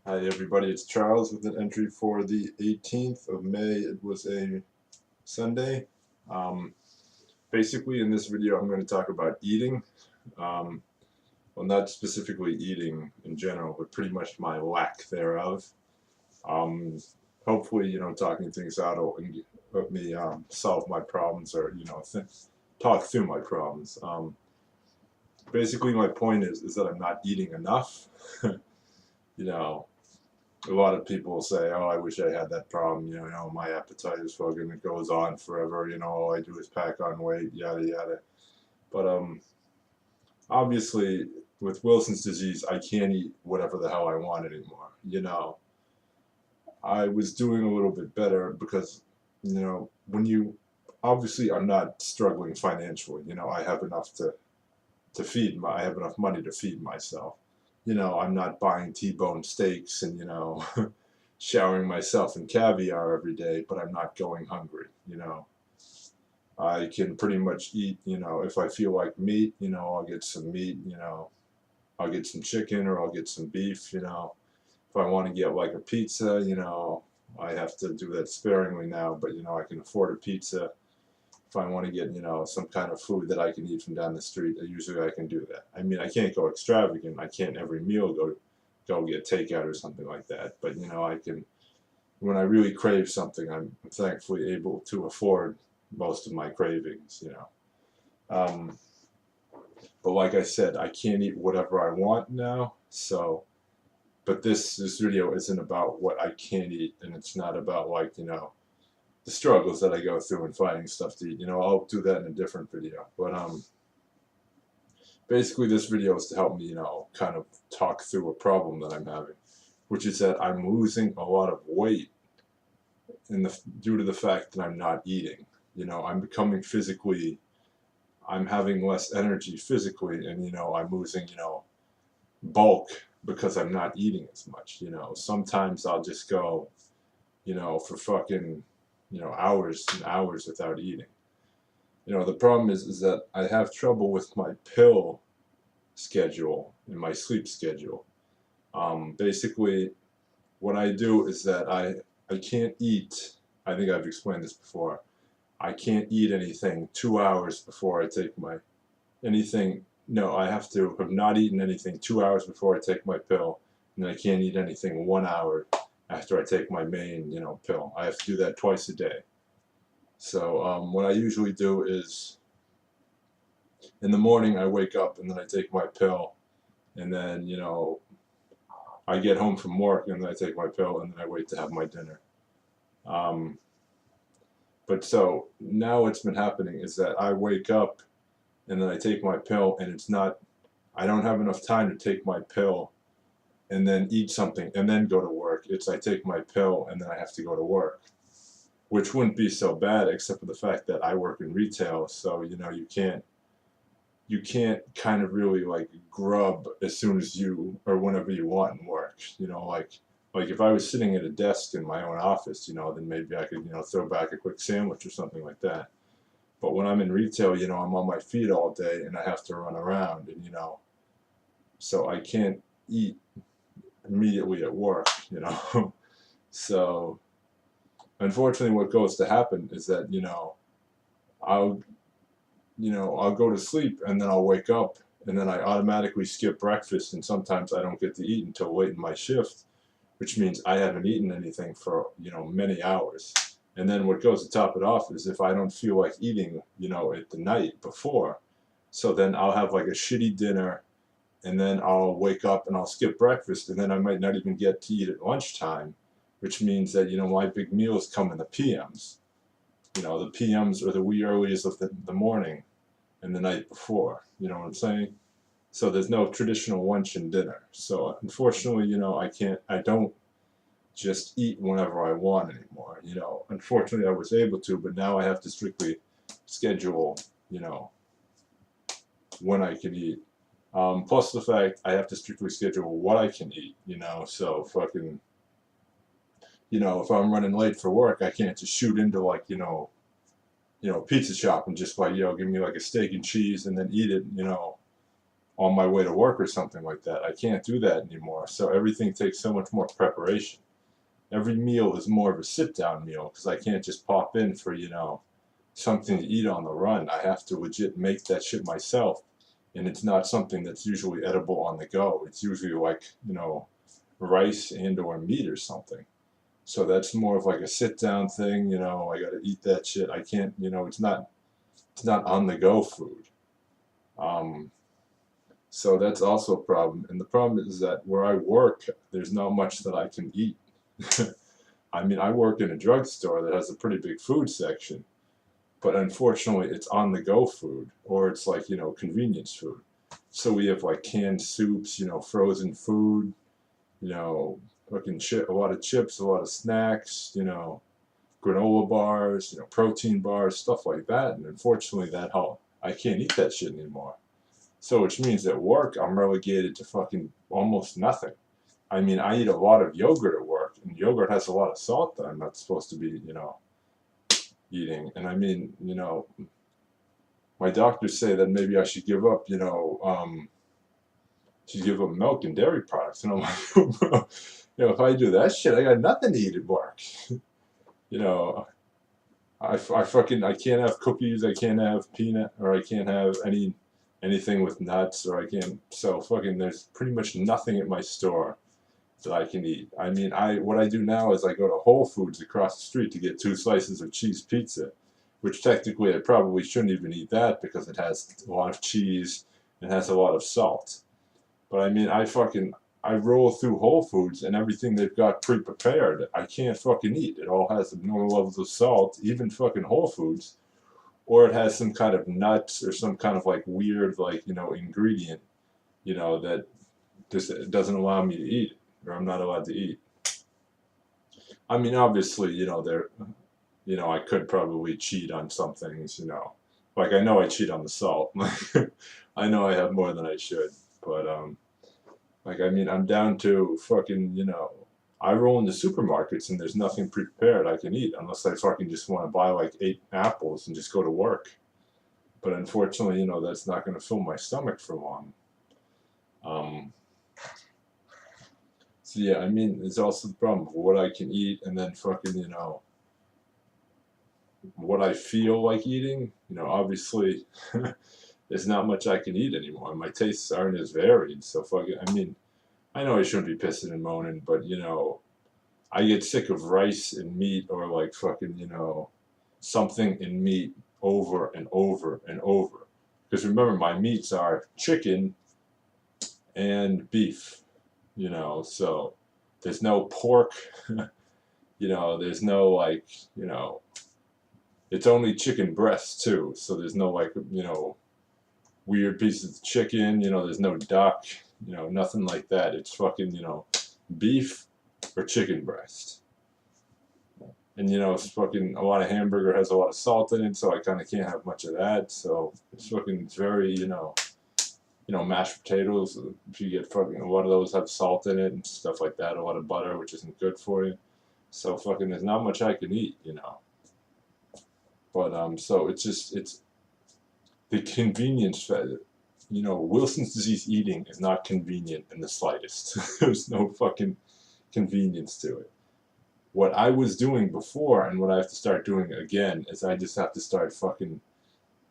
Hi everybody, it's Charles with an entry for the 18th of May. It was a Sunday. Um, Basically in this video I'm going to talk about eating. Um, well, not specifically eating in general, but pretty much my lack thereof. Um, Hopefully, talking things out will help me solve my problems or, talk through my problems. Basically my point is that I'm not eating enough. you know, a lot of people say, "Oh, I wish I had that problem." My appetite is fucking. It goes on forever. All I do is pack on weight, yada yada. But obviously, with Wilson's disease, I can't eat whatever the hell I want anymore. I was doing a little bit better because, when you obviously I'm not struggling financially. I have enough to feed my. I have enough money to feed myself. I'm not buying T-bone steaks and showering myself in caviar every day, but I'm not going hungry. I can pretty much eat, if I feel like meat, I'll get some meat, I'll get some chicken or I'll get some beef. If I want to get like a pizza, I have to do that sparingly now, but I can afford a pizza. If I want to get, some kind of food that I can eat from down the street, usually I can do that. I mean, I can't go extravagant. I can't every meal go get takeout or something like that. But I can, when I really crave something, I'm thankfully able to afford most of my cravings. Um, but like I said, I can't eat whatever I want now. So, but this video isn't about what I can't eat, and it's not about like the struggles that I go through in finding stuff to eat. I'll do that in a different video. But basically this video is to help me, kind of talk through a problem that I'm having, which is that I'm losing a lot of weight due to the fact that I'm not eating. I'm becoming physically, I'm having less energy physically, and I'm losing, bulk because I'm not eating as much. Sometimes I'll just go, for fucking, hours and hours without eating. The problem is that I have trouble with my pill schedule and my sleep schedule. Basically, what I do is that I can't eat. I think I've explained this before. I can't eat anything 2 hours before I take my anything. No, I have to have not eaten anything 2 hours before I take my pill, and I can't eat anything 1 hour after I take my main, pill. I have to do that twice a day. So what I usually do is in the morning I wake up and then I take my pill, and then I get home from work and then I take my pill and then I wait to have my dinner. Um, but so now what's been happening is that I wake up and then I take my pill and I don't have enough time to take my pill and then eat something and then go to work. It's I take my pill and then I have to go to work, which wouldn't be so bad except for the fact that I work in retail, so you can't kind of really like grub as soon as you or whenever you want in work. Like if I was sitting at a desk in my own office, then maybe I could throw back a quick sandwich or something like that. But when I'm in retail, I'm on my feet all day and I have to run around, and so I can't eat immediately at work. So unfortunately, what goes to happen is that I'll I'll go to sleep and then I'll wake up and then I automatically skip breakfast, and sometimes I don't get to eat until late in my shift, which means I haven't eaten anything for many hours. And then what goes to top it off is if I don't feel like eating at the night before, so then I'll have like a shitty dinner, and then I'll wake up and I'll skip breakfast, and then I might not even get to eat at lunchtime, which means that my big meals come in the PMs. The PMs are the wee earliest of the morning and the night before. You know what I'm saying? So there's no traditional lunch and dinner. So unfortunately, I don't just eat whenever I want anymore. Unfortunately, I was able to, but now I have to strictly schedule, when I can eat. Plus the fact I have to strictly schedule what I can eat. So fucking, if I'm running late for work, I can't just shoot into like, pizza shop and just like, give me like a steak and cheese and then eat it, on my way to work or something like that. I can't do that anymore. So everything takes so much more preparation. Every meal is more of a sit-down meal because I can't just pop in for, something to eat on the run. I have to legit make that shit myself. And it's not something that's usually edible on the go. It's usually like, rice and or meat or something. So that's more of like a sit down thing, I gotta eat that shit. I can't, it's not on the go food. Um, so that's also a problem. And the problem is that where I work, there's not much that I can eat. I mean, I work in a drugstore that has a pretty big food section, but unfortunately it's on the go food, or it's like, convenience food. So we have like canned soups, frozen food, you know, fucking a lot of chips, a lot of snacks, granola bars, protein bars, stuff like that. And unfortunately, I can't eat that shit anymore. So, which means at work, I'm relegated to fucking almost nothing. I mean, I eat a lot of yogurt at work, and yogurt has a lot of salt that I'm not supposed to be, eating. And I mean, my doctors say that maybe I should give up, should give up milk and dairy products. And I'm like, if I do that shit, I got nothing to eat at work. you know, I can't have cookies, I can't have peanut, or I can't have anything with nuts, or I can't. So fucking, there's pretty much nothing at my store that I can eat. I mean, what I do now is I go to Whole Foods across the street to get 2 slices of cheese pizza, which technically I probably shouldn't even eat that because it has a lot of cheese and has a lot of salt. But I mean, I roll through Whole Foods and everything they've got pre-prepared, I can't fucking eat. It all has normal levels of salt, even fucking Whole Foods, or it has some kind of nuts or some kind of like weird like ingredient, that just doesn't allow me to eat it, or I'm not allowed to eat. I mean, obviously, I could probably cheat on some things, like I know I cheat on the salt. I know I have more than I should, but like, I mean, I'm down to fucking, I roll into supermarkets and there's nothing prepared I can eat unless I fucking just want to buy like 8 apples and just go to work. But unfortunately, that's not going to fill my stomach for long. So yeah, I mean, it's also the problem of what I can eat and then fucking, what I feel like eating. Obviously, there's not much I can eat anymore. My tastes aren't as varied. So fucking, I mean, I know I shouldn't be pissing and moaning, but I get sick of rice and meat, or like fucking, something in meat over and over and over. Because remember, my meats are chicken and beef, so there's no pork, there's no like, it's only chicken breast too. So there's no like, weird pieces of chicken, there's no duck, nothing like that. It's fucking, beef or chicken breast. And it's fucking, a lot of hamburger has a lot of salt in it, so I kind of can't have much of that. So it's very, mashed potatoes. If you get fucking, a lot of those have salt in it and stuff like that. A lot of butter, which isn't good for you. So fucking, there's not much I can eat, But so it's the convenience. Wilson's disease eating is not convenient in the slightest. There's no fucking convenience to it. What I was doing before and what I have to start doing again is I just have to start fucking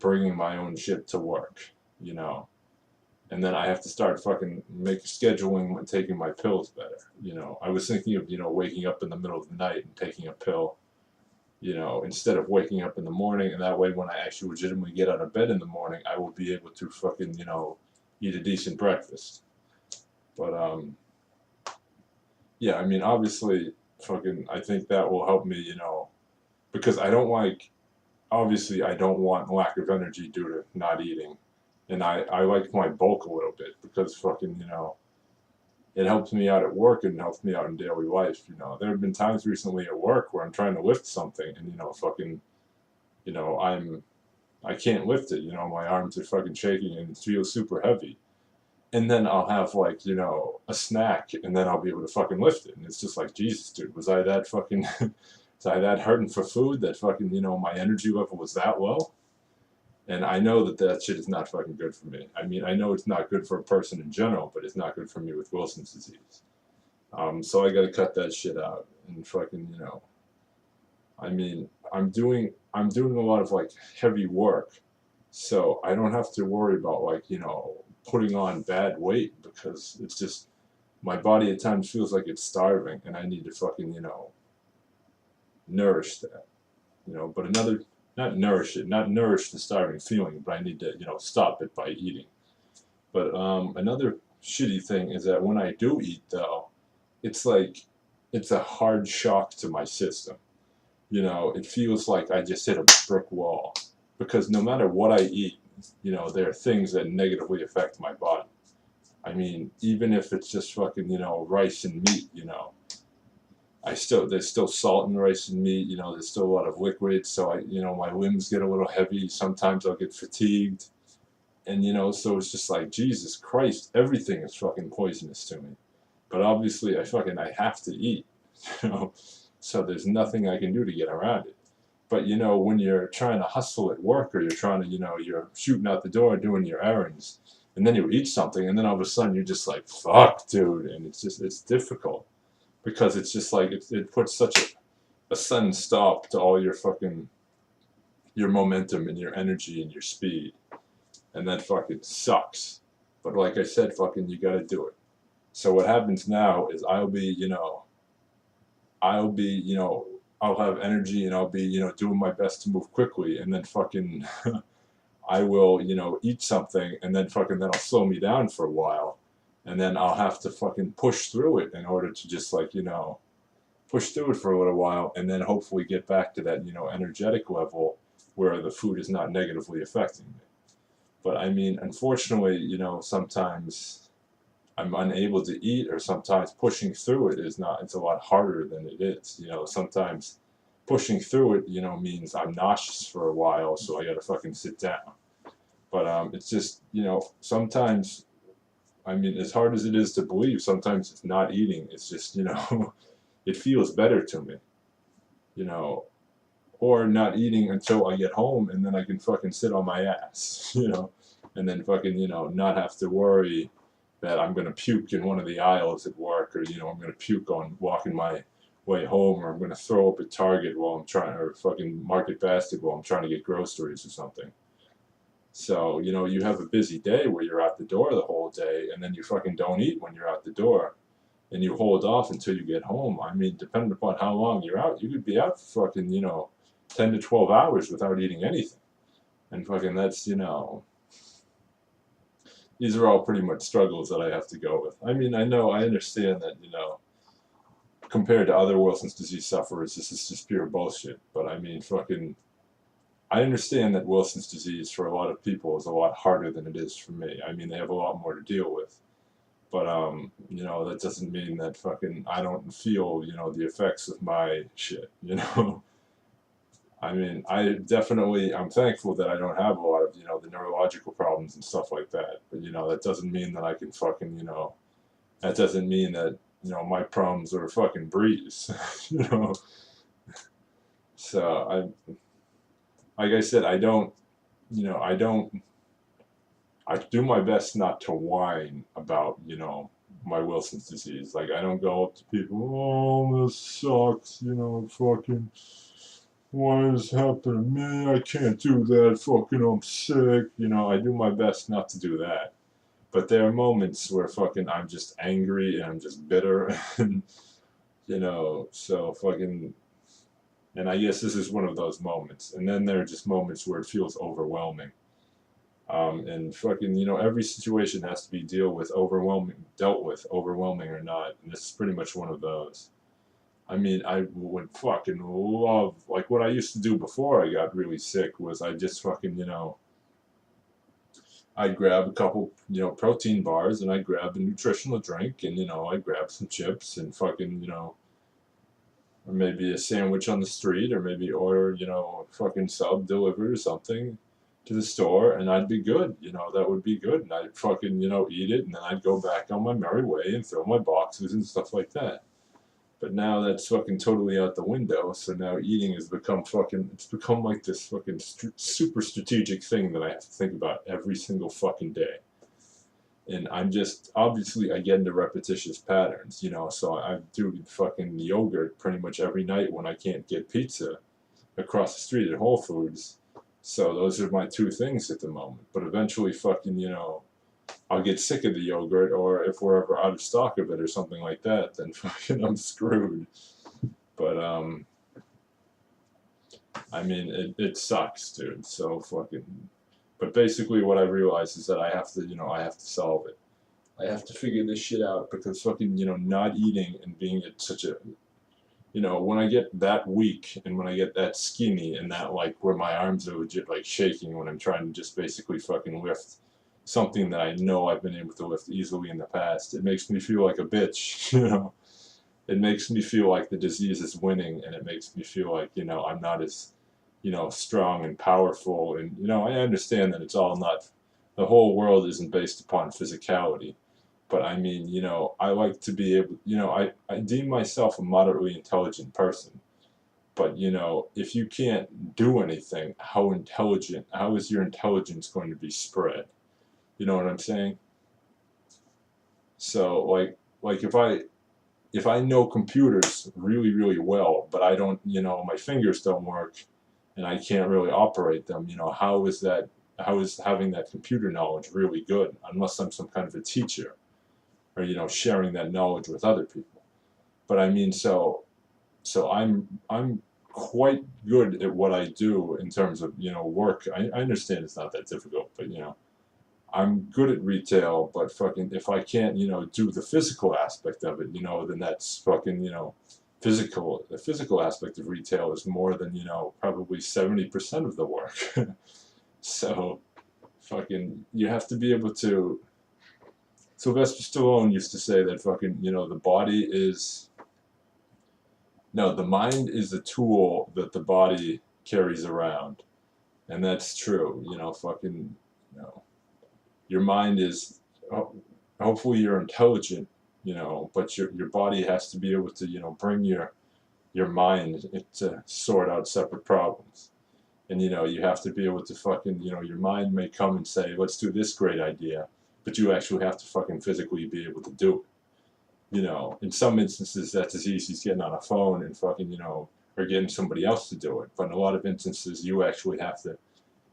bringing my own shit to work, and then I have to start fucking scheduling and taking my pills better. I was thinking of, waking up in the middle of the night and taking a pill, instead of waking up in the morning, and that way when I actually legitimately get out of bed in the morning, I will be able to fucking, eat a decent breakfast. But, yeah, I mean, obviously, fucking, I think that will help me, because obviously, I don't want lack of energy due to not eating. And I like my bulk a little bit because fucking, it helps me out at work and helps me out in daily life. There have been times recently at work where I'm trying to lift something and, fucking, I can't lift it. My arms are fucking shaking and it feels super heavy. And then I'll have like, a snack and then I'll be able to fucking lift it. And it's just like, Jesus, dude, was I that fucking, was I that hurting for food that fucking, my energy level was that low? And I know that that shit is not fucking good for me. I mean, I know it's not good for a person in general, but it's not good for me with Wilson's disease. So I gotta cut that shit out and fucking, I mean, I'm doing a lot of like heavy work, so I don't have to worry about like, putting on bad weight because it's just my body at times feels like it's starving and I need to fucking, nourish that, but not nourish it, not nourish the starving feeling, but I need to, stop it by eating. But another shitty thing is that when I do eat though, it's like it's a hard shock to my system. It feels like I just hit a brick wall because no matter what I eat, there are things that negatively affect my body. I mean, even if it's just fucking, rice and meat, there's still salt in rice and meat, there's still a lot of liquids, so my limbs get a little heavy. Sometimes I'll get fatigued. And, so it's just like, Jesus Christ, everything is fucking poisonous to me. But obviously, I have to eat, you know, so there's nothing I can do to get around it. But, when you're trying to hustle at work or you're trying to, you're shooting out the door doing your errands, and then you eat something, and then all of a sudden you're just like, fuck, dude. And it's difficult because it's just like, it puts such a sudden stop to all your momentum and your energy and your speed. And that fucking sucks. But like I said, fucking, you gotta do it. So what happens now is I'll have energy and I'll be, doing my best to move quickly, and then fucking, I will, eat something, and then fucking, that'll slow me down for a while, and then I'll have to fucking push through it in order to just like, push through it for a little while, and then hopefully get back to that, energetic level where the food is not negatively affecting me. But I mean, unfortunately, sometimes I'm unable to eat, or sometimes pushing through it is not, it's a lot harder than it is. Sometimes pushing through it, means I'm nauseous for a while, so I gotta fucking sit down. But it's just, sometimes, I mean, as hard as it is to believe, sometimes it's not eating. It's just, it feels better to me, you know, or not eating until I get home and then I can fucking sit on my ass, and then fucking, not have to worry that I'm gonna puke in one of the aisles at work, or I'm gonna puke on walking my way home, or I'm gonna throw up at Target while I'm trying, or fucking Market Basket while I'm trying to get groceries or something. So, you have a busy day where you're out the door the whole day, and then you fucking don't eat when you're out the door, and you hold off until you get home. I mean, depending upon how long you're out, you could be out for fucking, 10 to 12 hours without eating anything. And fucking, these are all pretty much struggles that I have to go with. I mean, I understand that, compared to other Wilson's disease sufferers, this is just pure bullshit. But I mean, fucking, I understand that Wilson's disease for a lot of people is a lot harder than it is for me. I mean, they have a lot more to deal with. But, that doesn't mean that fucking I don't feel, the effects of my shit. I mean, I'm thankful that I don't have a lot of, the neurological problems and stuff like that. But, that doesn't mean that I can fucking, that doesn't mean that, my problems are a fucking breeze, you know. So like I said, I do my best not to whine about, my Wilson's disease. Like, I don't go up to people, oh, this sucks, fucking, why is this happening to me? I can't do that, fucking, I'm sick. I do my best not to do that. But there are moments where fucking I'm just angry and I'm just bitter, and, so fucking, and I guess this is one of those moments. And then there are just moments where it feels overwhelming. And fucking, every situation has to be dealt with, overwhelming or not. And this is pretty much one of those. I mean, I would fucking love, like what I used to do before I got really sick was I just fucking, I'd grab a couple, protein bars, and I'd grab a nutritional drink, and, I'd grab some chips and fucking, or maybe a sandwich on the street, or maybe order, fucking sub delivered or something to the store, and I'd be good, that would be good, and I'd fucking, eat it, and then I'd go back on my merry way and throw my boxes and stuff like that. But now that's fucking totally out the window. So now eating has become fucking. It's become like this fucking super strategic thing that I have to think about every single fucking day. And I'm just obviously I get into repetitious patterns, you know. So I do fucking yogurt pretty much every night when I can't get pizza across the street at Whole Foods. So those are my two things at the moment. But eventually, fucking, you know, I'll get sick of the yogurt, or if we're ever out of stock of it or something like that, then fucking I'm screwed. But I mean, it sucks, dude. So fucking. But basically, what I realized is that I have to, you know, I have to solve it. I have to figure this shit out because fucking, you know, not eating and being at such a, you know, when I get that weak and when I get that skinny and that like where my arms are legit like shaking when I'm trying to just basically fucking lift something that I know I've been able to lift easily in the past, it makes me feel like a bitch, you know. It makes me feel like the disease is winning, and it makes me feel like, you know, I'm not as, you know, strong and powerful. And, you know, I understand that it's all not, the whole world isn't based upon physicality. But I mean, you know, I like to be able, you know, I deem myself a moderately intelligent person. But, you know, if you can't do anything, how is your intelligence going to be spread? You know what I'm saying? So, like if I know computers really, really well, but I don't, you know, my fingers don't work and I can't really operate them, you know, how is having that computer knowledge really good unless I'm some kind of a teacher or, you know, sharing that knowledge with other people. But I mean, so I'm quite good at what I do in terms of, you know, work. I understand it's not that difficult, but, you know, I'm good at retail, but fucking if I can't, you know, do the physical aspect of it, you know, then that's fucking, you know, the physical aspect of retail is more than, you know, probably 70% of the work. So fucking you have to be able to. Sylvester Stallone used to say that fucking, you know, the body is, no, the mind is the tool that the body carries around. And that's true, you know, fucking, you know, your mind is, hopefully you're intelligent, you know, but your body has to be able to, you know, bring your mind to sort out separate problems. And, you know, you have to be able to fucking, you know, your mind may come and say, let's do this great idea, but you actually have to fucking physically be able to do it. You know, in some instances, that's as easy as getting on a phone and fucking, you know, or getting somebody else to do it. But in a lot of instances, you actually have to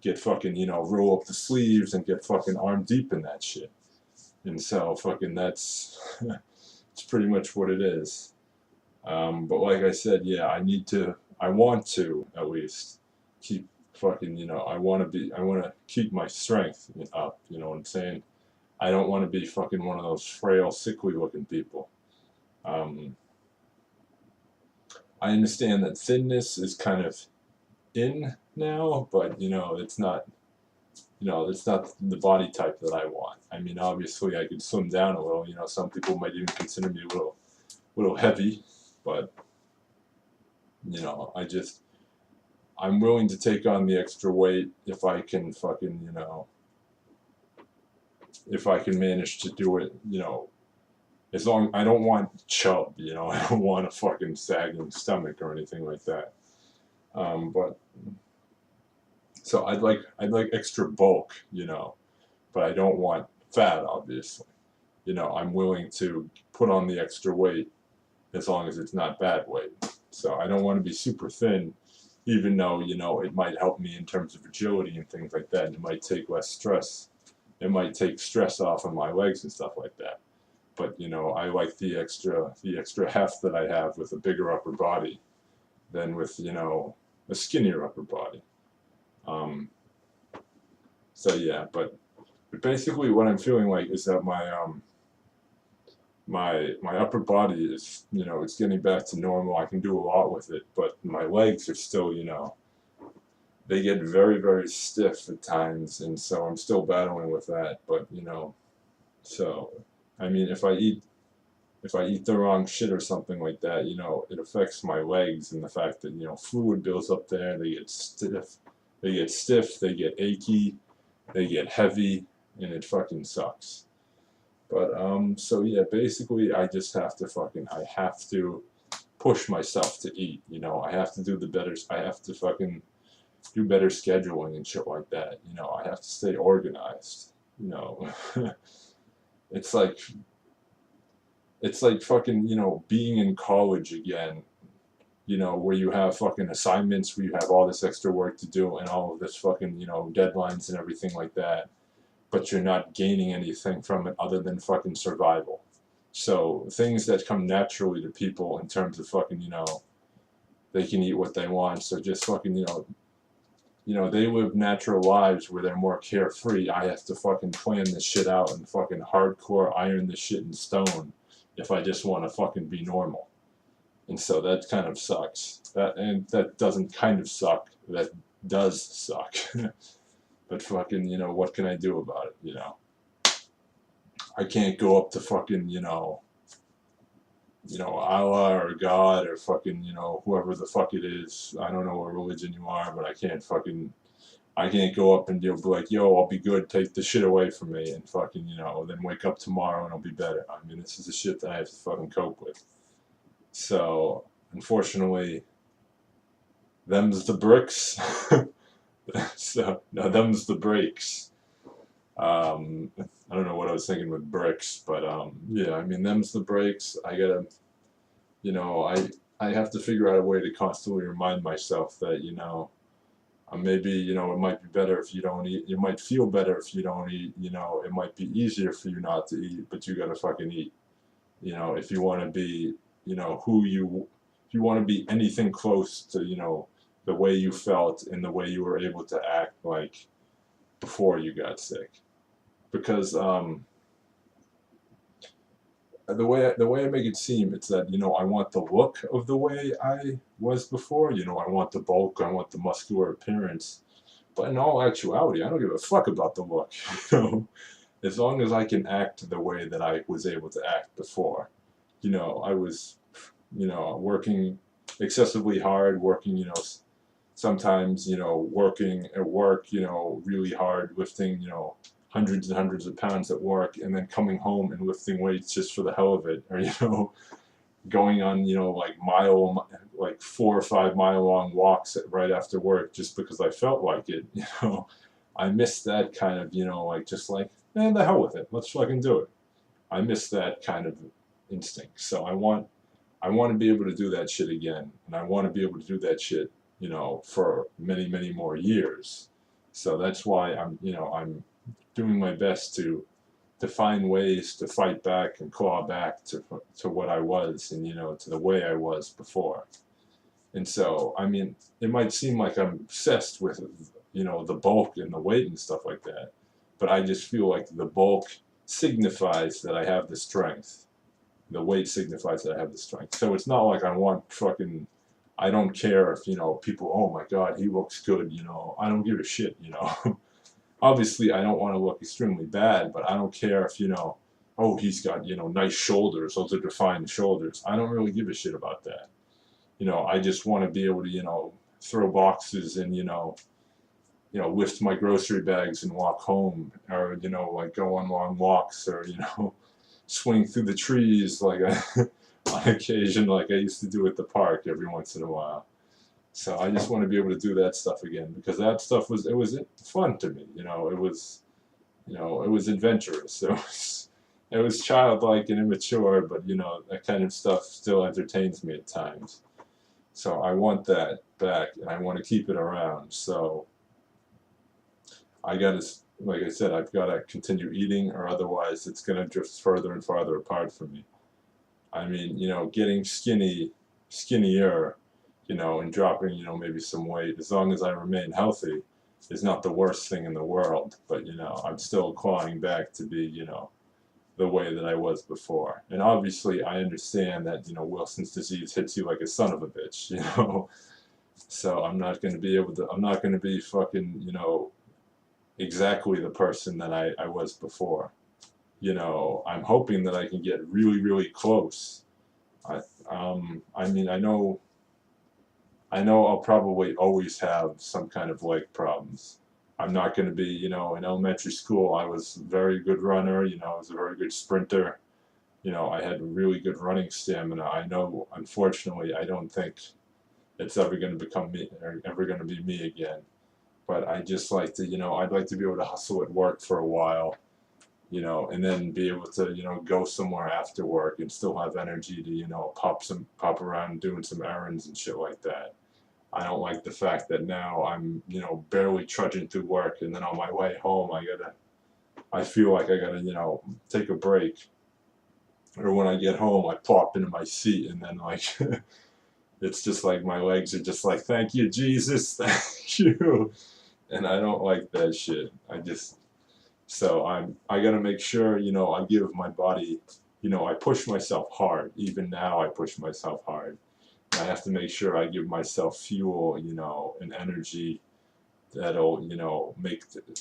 get fucking, you know, roll up the sleeves and get fucking arm deep in that shit. And so fucking that's, it's pretty much what it is. But like I said, yeah, I want to at least keep fucking, you know, I want to keep my strength up, you know what I'm saying? I don't want to be fucking one of those frail, sickly looking people. Um, I understand that thinness is kind of in now, but you know, it's not, you know, it's not the body type that I want. I mean, obviously, I could slim down a little. You know, some people might even consider me a little heavy, but you know, I'm willing to take on the extra weight if I can fucking, you know, if I can manage to do it, you know, as long I don't want chub, you know, I don't want a fucking sagging stomach or anything like that. But so I'd like extra bulk, you know, but I don't want fat, obviously. You know, I'm willing to put on the extra weight as long as it's not bad weight. So I don't want to be super thin, even though, you know, it might help me in terms of agility and things like that. And it might take less stress. It might take stress off of my legs and stuff like that. But, you know, I like the extra heft that I have with a bigger upper body than with, you know, a skinnier upper body. So yeah, but basically what I'm feeling like is that my upper body is, you know, it's getting back to normal. I can do a lot with it, but my legs are still, you know, they get very, very stiff at times, and so I'm still battling with that. But you know, so I mean, if I eat the wrong shit or something like that, you know, it affects my legs, and the fact that, you know, fluid builds up there, they get achy, they get heavy, and it fucking sucks. But so yeah, basically I just have to fucking I have to push myself to eat. You know, I have to do the better. I have to fucking do better scheduling and shit like that. You know, I have to stay organized. You know, it's like fucking, you know, being in college again, you know, where you have fucking assignments, where you have all this extra work to do and all of this fucking, you know, deadlines and everything like that, but you're not gaining anything from it other than fucking survival. So things that come naturally to people in terms of fucking, you know, they can eat what they want, so just fucking, you know, they live natural lives where they're more carefree. I have to fucking plan this shit out and fucking hardcore iron this shit in stone if I just want to fucking be normal. And so that kind of sucks. That doesn't kind of suck. That does suck. But fucking, you know, what can I do about it, you know? I can't go up to fucking, Allah or God or fucking, you know, whoever the fuck it is. I don't know what religion you are, but I can't go up and be like, yo, I'll be good, take the shit away from me, and fucking, you know, then wake up tomorrow and I'll be better. I mean, this is the shit that I have to fucking cope with. So, unfortunately, them's the bricks. So, no, them's the breaks. I don't know what I was thinking with bricks, but yeah, I mean, them's the breaks. I gotta, you know, I have to figure out a way to constantly remind myself that, you know, maybe, you know, it might be better if you don't eat. You might feel better if you don't eat. You know, it might be easier for you not to eat, but you gotta fucking eat. You know, if you want to be, you know, if you want to be anything close to, you know, the way you felt and the way you were able to act like before you got sick. Because the way I make it seem, it's that, you know, I want the look of the way I was before. You know, I want the bulk, I want the muscular appearance. But in all actuality, I don't give a fuck about the look. You know, as long as I can act the way that I was able to act before. You know, I was, you know, working excessively hard, working, you know, sometimes, you know, working at work, you know, really hard, lifting, you know, hundreds and hundreds of pounds at work, and then coming home and lifting weights just for the hell of it, or, you know, going on, you know, like 4 or 5 mile long walks right after work just because I felt like it. You know, I miss that kind of, you know, like just like, man, the hell with it, let's fucking do it. I miss that kind of instinct. So I want to be able to do that shit again, and I want to be able to do that shit, you know, for many, many more years. So that's why I'm doing my best to find ways to fight back and claw back to what I was, and, you know, to the way I was before. And so, I mean, it might seem like I'm obsessed with, you know, the bulk and the weight and stuff like that, but I just feel like the bulk signifies that I have the strength. The weight signifies that I have the strength. So it's not like I want fucking, I don't care if, you know, people, oh my God, he looks good, you know, I don't give a shit, you know. Obviously, I don't want to look extremely bad, but I don't care if, you know, oh, he's got, you know, nice shoulders, those are defined shoulders. I don't really give a shit about that. You know, I just want to be able to, you know, throw boxes and, lift my grocery bags and walk home, or, you know, like go on long walks, or, you know, swing through the trees like on occasion, like I used to do at the park every once in a while. So I just want to be able to do that stuff again, because that stuff was fun to me. You know, it was adventurous. It was childlike and immature, but, you know, that kind of stuff still entertains me at times. So I want that back, and I want to keep it around. So I got to, like I said, I've got to continue eating, or otherwise it's going to drift further and farther apart from me. I mean, you know, getting skinnier, you know, and dropping, you know, maybe some weight, as long as I remain healthy, is not the worst thing in the world. But, you know, I'm still clawing back to be, you know, the way that I was before. And obviously, I understand that, you know, Wilson's disease hits you like a son of a bitch, you know. So I'm not going to be fucking, you know, exactly the person that I was before. You know, I'm hoping that I can get really, really close. I mean, I know I'll probably always have some kind of leg problems. I'm not going to be, you know, in elementary school, I was a very good runner, you know, I was a very good sprinter. You know, I had really good running stamina. I know, unfortunately, I don't think it's ever going to become me or ever going to be me again. But I just like to, you know, I'd like to be able to hustle at work for a while, you know, and then be able to, you know, go somewhere after work and still have energy to, you know, pop around doing some errands and shit like that. I don't like the fact that now I'm, you know, barely trudging through work, and then on my way home I feel like I gotta, you know, take a break. Or when I get home, I plop into my seat, and then like it's just like my legs are just like, thank you, Jesus, thank you, and I don't like that shit. I gotta make sure, you know, I give my body, you know, I push myself hard. Even now, I push myself hard. I have to make sure I give myself fuel, you know, and energy that'll, you know,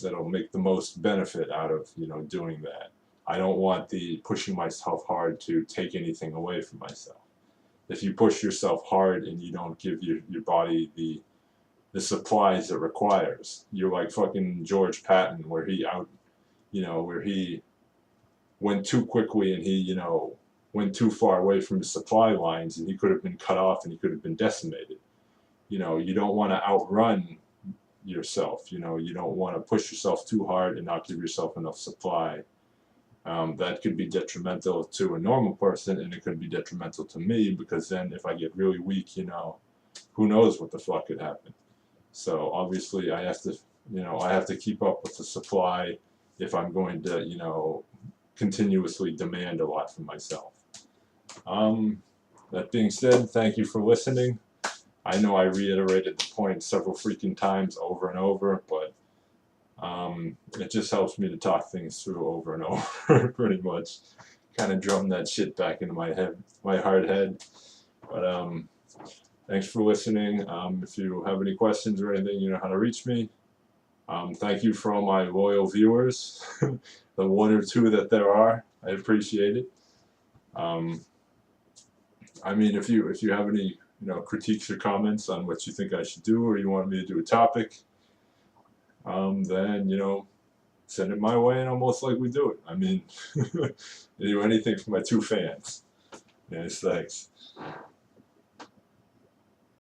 that'll make the most benefit out of, you know, doing that. I don't want the pushing myself hard to take anything away from myself. If you push yourself hard and you don't give your body the supplies it requires, you're like fucking George Patton, where where he went too quickly, and he, you know, went too far away from the supply lines, and he could have been cut off, and he could have been decimated. You know, you don't want to outrun yourself. You know, you don't want to push yourself too hard and not give yourself enough supply. That could be detrimental to a normal person, and it could be detrimental to me, because then if I get really weak, you know, who knows what the fuck could happen. So obviously I have to, you know, I have to keep up with the supply if I'm going to, you know, continuously demand a lot from myself. Um, that being said, thank you for listening. I know I reiterated the point several freaking times over and over, but it just helps me to talk things through over and over, pretty much. Kind of drum that shit back into my head, my hard head. But thanks for listening. If you have any questions or anything, you know how to reach me. Thank you for all my loyal viewers, the one or two that there are. I appreciate it. Um, I mean, if you have any, you know, critiques or comments on what you think I should do, or you want me to do a topic, then, you know, send it my way, and I'll most likely do it. I mean, do anything for my two fans. Yes, thanks.